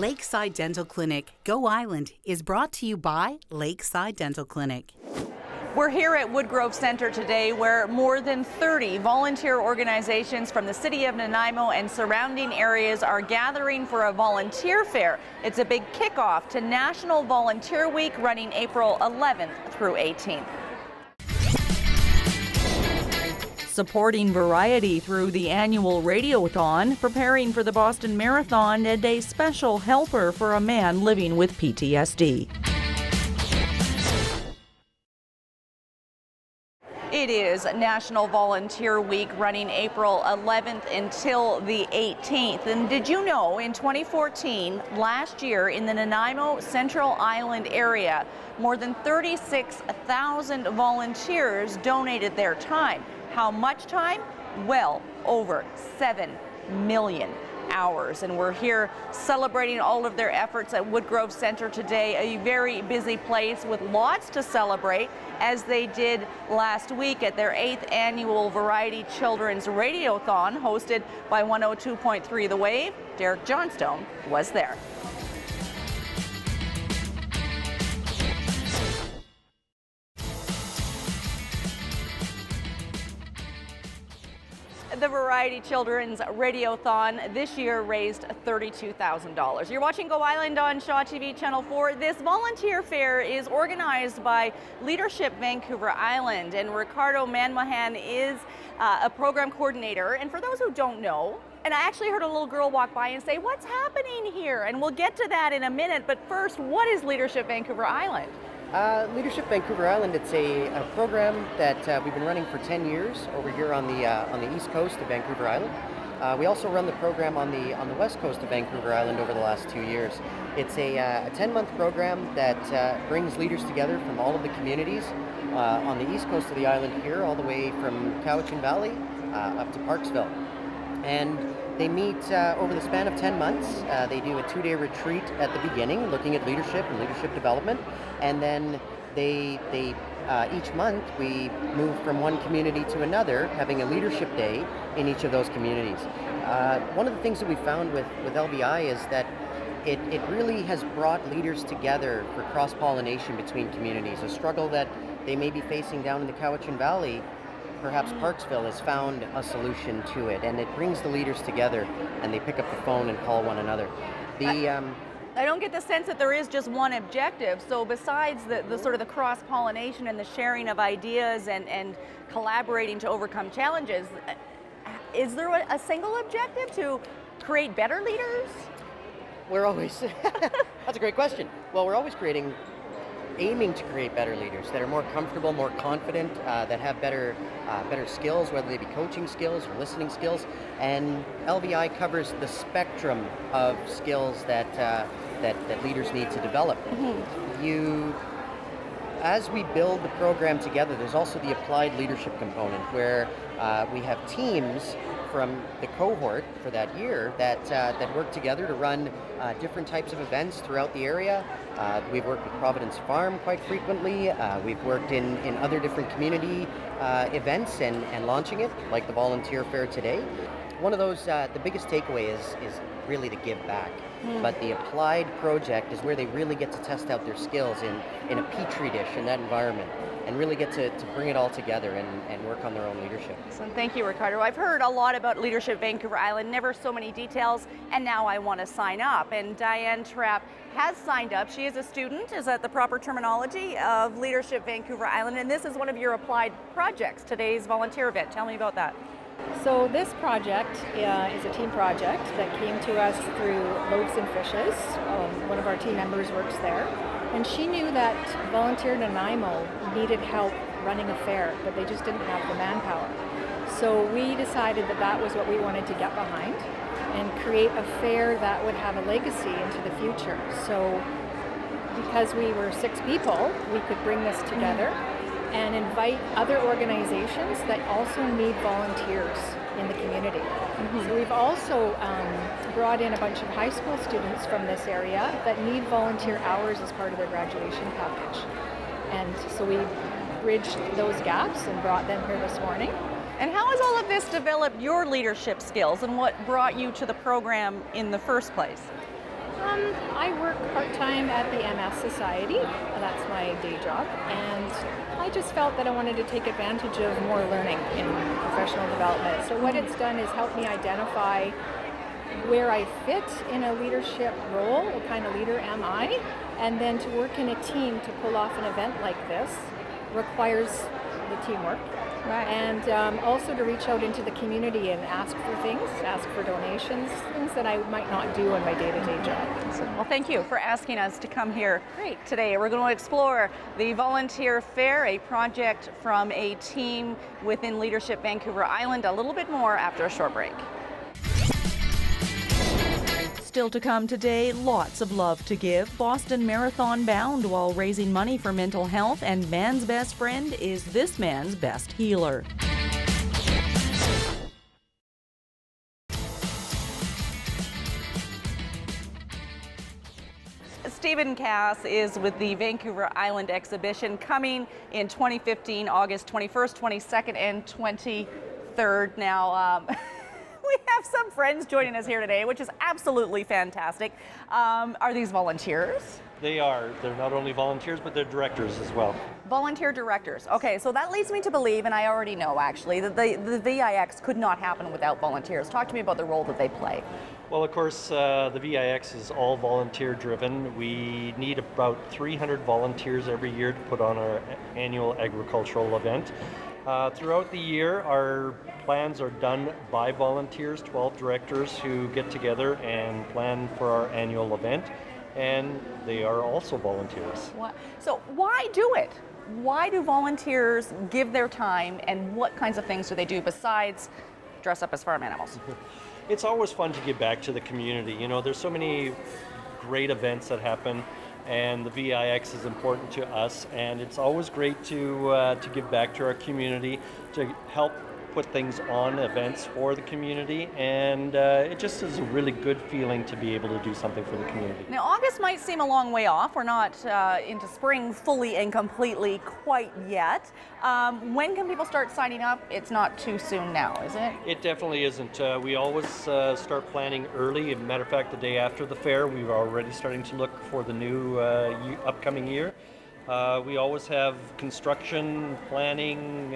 Lakeside Dental Clinic, Go Island, is brought to you by Lakeside Dental Clinic. We're here at Woodgrove Centre today, where more than 30 volunteer organizations from the city of Nanaimo and surrounding areas are gathering for a volunteer fair. It's a big kickoff to National Volunteer Week, running April 11th through 18th. Supporting variety through the annual Radiothon, preparing for the Boston Marathon, and a special helper for a man living with PTSD. It is National Volunteer Week, running April 11th until the 18th. And did you know, in 2014, last year, in the Nanaimo Central Island area, more than 36,000 volunteers donated their time. How much time? Well, over 7 million hours. And we're here celebrating all of their efforts at Woodgrove Centre today, a very busy place with lots to celebrate, as they did last week at their 8th annual Variety Children's Radiothon, hosted by 102.3 The Wave. Derek Johnstone was there. The Variety Children's Radiothon this year raised $32,000. You're watching Go Island on Shaw TV Channel 4. This volunteer fair is organized by Leadership Vancouver Island, and Ricardo Manmahan is a program coordinator. And for those who don't know, and I actually heard a little girl walk by and say, "What's happening here?" And we'll get to that in a minute, but first, what is Leadership Vancouver Island? Leadership Vancouver Island, it's a program that we've been running for 10 years over here on the east coast of Vancouver Island. We also run the program on the west coast of Vancouver Island over the last 2 years. It's a 10-month program that brings leaders together from all of the communities on the east coast of the island here, all the way from Cowichan Valley up to Parksville. And they meet over the span of 10 months. They do a 2-day retreat at the beginning, looking at leadership and leadership development. And then they each month we move from one community to another, having a leadership day in each of those communities. One of the things that we found with LVI is that it really has brought leaders together for cross-pollination between communities. A struggle that they may be facing down in the Cowichan Valley, perhaps Parksville has found a solution to it, and it brings the leaders together, and they pick up the phone and call one another. I don't get the sense that there is just one objective. So besides the sort of the cross-pollination and the sharing of ideas and collaborating to overcome challenges, is there a single objective to create better leaders? We're always, that's a great question. Well, we're always aiming to create better leaders that are more comfortable, more confident, that have better skills, whether they be coaching skills or listening skills. And LVI covers the spectrum of skills that leaders need to develop. Mm-hmm. As we build the program together, there's also the applied leadership component, where we have teams from the cohort for that year that work together to run different types of events throughout the area. We've worked with Providence Farm quite frequently. We've worked in other different community events and launching it, like the volunteer fair today. One of those, the biggest takeaway is really to give back. But the applied project is where they really get to test out their skills in a petri dish in that environment, and really get to bring it all together and work on their own leadership. So thank you, Ricardo. I've heard a lot about Leadership Vancouver Island, never so many details, and now I want to sign up. And Diane Trapp has signed up. She is a student, is that the proper terminology, of Leadership Vancouver Island, and this is one of your applied projects, today's volunteer event. Tell me about that. So this project is a team project that came to us through Loaves and Fishes. One of our team members works there, and she knew that Volunteer Nanaimo needed help running a fair, but they just didn't have the manpower. So we decided that was what we wanted to get behind and create a fair that would have a legacy into the future. So because we were 6 people, we could bring this together and invite other organizations that also need volunteers in the community. Mm-hmm. So we've also brought in a bunch of high school students from this area that need volunteer hours as part of their graduation package. And so we bridged those gaps and brought them here this morning. And how has all of this developed your leadership skills, and what brought you to the program in the first place? I work part-time at the MS Society. That's my day job. And I just felt that I wanted to take advantage of more learning in professional development. So what it's done is help me identify where I fit in a leadership role, what kind of leader am I, and then to work in a team to pull off an event like this requires the teamwork. Right. And also to reach out into the community and ask for things, ask for donations, things that I might not do on my day-to-day job. Well, thank you for asking us to come here today. We're going to explore the Volunteer Fair, a project from a team within Leadership Vancouver Island. A little bit more after a short break. Still to come today, lots of love to give. Boston Marathon bound while raising money for mental health, and man's best friend is this man's best healer. Stephen Cass is with the Vancouver Island Exhibition coming in 2015, August 21st, 22nd, and 23rd. Now, we have some friends joining us here today, which is absolutely fantastic. Are these volunteers? They are. They're not only volunteers, but they're directors as well. Volunteer directors. Okay, so that leads me to believe, and I already know actually, that the VIX could not happen without volunteers. Talk to me about the role that they play. Well, of course, the VIX is all volunteer driven. We need about 300 volunteers every year to put on our annual agricultural event. Throughout the year, our plans are done by volunteers, 12 directors who get together and plan for our annual event, and they are also volunteers. So why do it? Why do volunteers give their time, and what kinds of things do they do besides dress up as farm animals? It's always fun to give back to the community. You know, there's so many great events that happen, and the VIX is important to us, and it's always great to give back to our community, to help put things on, events for the community, and it just is a really good feeling to be able to do something for the community. Now, August might seem a long way off. We're not into spring fully and completely quite yet. When can people start signing up? It's not too soon now, is it? It definitely isn't. We always start planning early. As a matter of fact, the day after the fair, we were already starting to look for the new upcoming year. We always have construction, planning,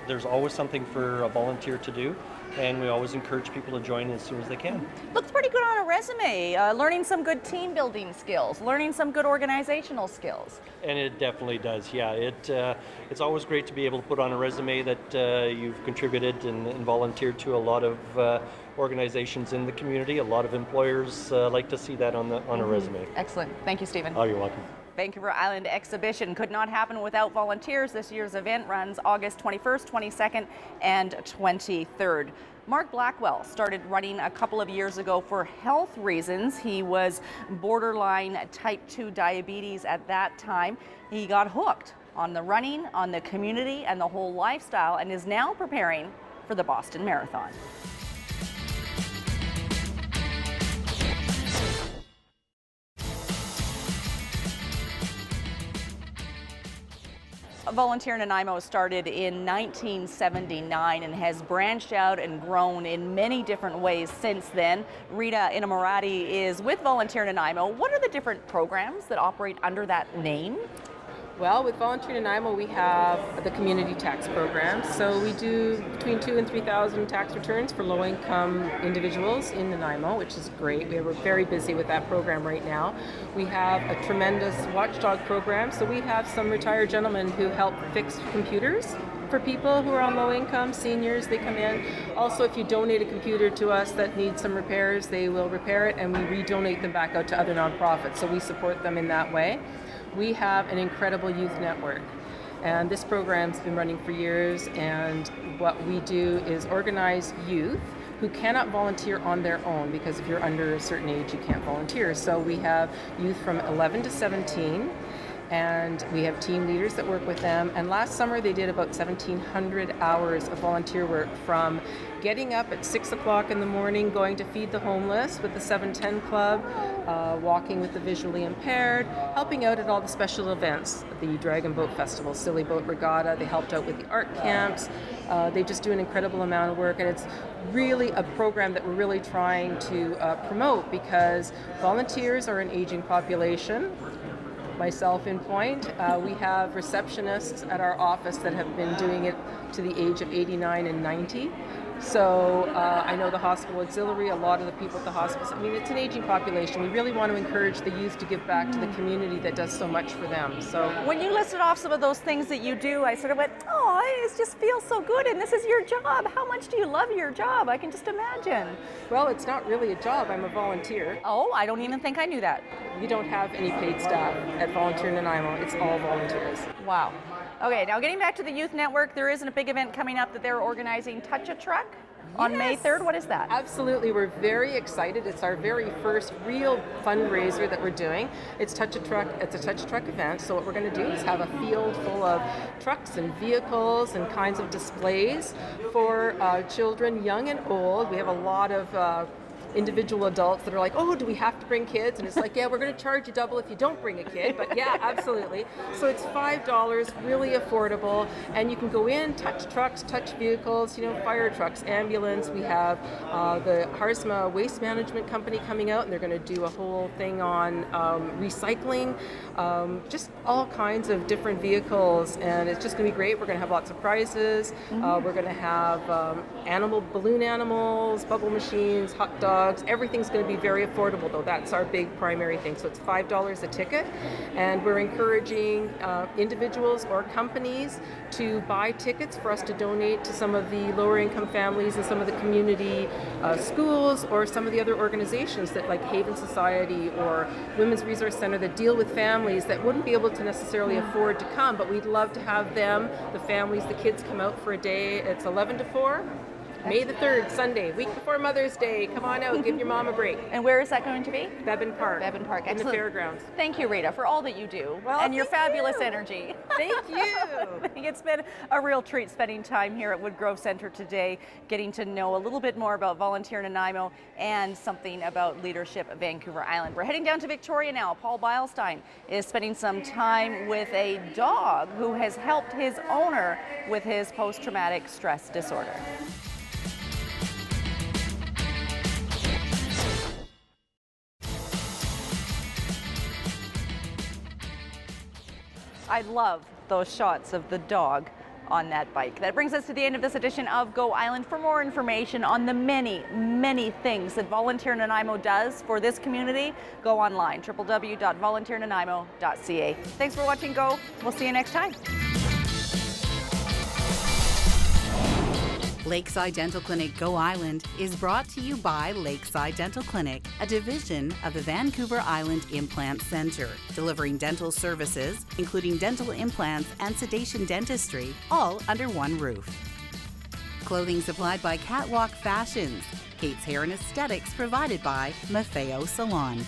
there's always something for a volunteer to do, and we always encourage people to join as soon as they can. Looks pretty good on a resume, learning some good team building skills, learning some good organizational skills. And it definitely does, yeah. It's always great to be able to put on a resume that you've contributed and volunteered to a lot of organizations in the community. A lot of employers like to see that on a resume. Excellent. Thank you, Stephen. Oh, you're welcome. Vancouver Island Exhibition could not happen without volunteers. This year's event runs August 21st, 22nd, and 23rd. Mark Blackwell started running a couple of years ago for health reasons. He was borderline type 2 diabetes at that time. He got hooked on the running, on the community, and the whole lifestyle, and is now preparing for the Boston Marathon. Volunteer Nanaimo started in 1979 and has branched out and grown in many different ways since then. Rita Inamorati is with Volunteer Nanaimo. What are the different programs that operate under that name? Well, with Volunteer Nanaimo, we have the community tax program. So we do between 2,000 and 3,000 tax returns for low-income individuals in Nanaimo, which is great. We're very busy with that program right now. We have a tremendous watchdog program. So we have some retired gentlemen who help fix computers for people who are on low income, seniors. They come in. Also, if you donate a computer to us that needs some repairs, they will repair it, and we redonate them back out to other nonprofits. So we support them in that way. We have an incredible youth network, and this program's been running for years, and what we do is organize youth who cannot volunteer on their own, because if you're under a certain age you can't volunteer. So we have youth from 11 to 17, and we have team leaders that work with them. And last summer they did about 1,700 hours of volunteer work, from getting up at 6 o'clock in the morning, going to feed the homeless with the 710 Club, walking with the visually impaired, helping out at all the special events, the Dragon Boat Festival, Silly Boat Regatta. They helped out with the art camps. They just do an incredible amount of work, and it's really a program that we're really trying to promote, because volunteers are an aging population. Myself in point. We have receptionists at our office that have been doing it to the age of 89 and 90. So I know the hospital auxiliary, a lot of the people at the hospice. I mean, it's an aging population. We really want to encourage the youth to give back to the community that does so much for them. So when you listed off some of those things that you do, I sort of went, oh, it just feels so good, and this is your job. How much do you love your job? I can just imagine. Well, it's not really a job. I'm a volunteer. Oh, I don't even think I knew that. We don't have any paid staff at Volunteer Nanaimo. It's all volunteers. Wow. Okay, now getting back to the Youth Network, there is a big event coming up that they're organizing, Touch a Truck, on May 3rd. What is that? Absolutely. We're very excited. It's our very first real fundraiser that we're doing. It's Touch a Truck. It's a Touch a Truck event. So what we're going to do is have a field full of trucks and vehicles and kinds of displays for children, young and old. We have a lot of individual adults that are like, oh, do we have to bring kids? And it's like, yeah, we're going to charge you double if you don't bring a kid. But yeah, absolutely. So it's $5, really affordable. And you can go in, touch trucks, touch vehicles, fire trucks, ambulance. We have the Harsma Waste Management Company coming out, and they're going to do a whole thing on recycling, just all kinds of different vehicles. And it's just going to be great. We're going to have lots of prizes. We're going to have balloon animals, bubble machines, hot dogs. Everything's going to be very affordable, though. That's our big primary thing. So it's $5 a ticket, and we're encouraging individuals or companies to buy tickets for us to donate to some of the lower income families and some of the community schools, or some of the other organizations that, like Haven Society or Women's Resource Center, that deal with families that wouldn't be able to necessarily afford to come, but we'd love to have them, the families, the kids, come out for a day. It's 11 to 4. May the 3rd, Sunday, week before Mother's Day. Come on out, give your mom a break. And where is that going to be? Bevan Park. Bevan Park, in the excellent. fairgrounds. Thank you, Rita, for all that you do, well, and your fabulous energy. Thank you. I think it's been a real treat spending time here at Woodgrove Centre today, getting to know a little bit more about Volunteer Nanaimo and something about leadership at Vancouver Island. We're heading down to Victoria now. Paul Beilstein is spending some time with a dog who has helped his owner with his post-traumatic stress disorder. I love those shots of the dog on that bike. That brings us to the end of this edition of Go Island. For more information on the many, many things that Volunteer Nanaimo does for this community, go online, www.volunteernanaimo.ca. Thanks for watching Go. We'll see you next time. Lakeside Dental Clinic Go Island is brought to you by Lakeside Dental Clinic, a division of the Vancouver Island Implant Centre, delivering dental services, including dental implants and sedation dentistry, all under one roof. Clothing supplied by Catwalk Fashions. Kate's Hair and Aesthetics provided by Maffeo Salon.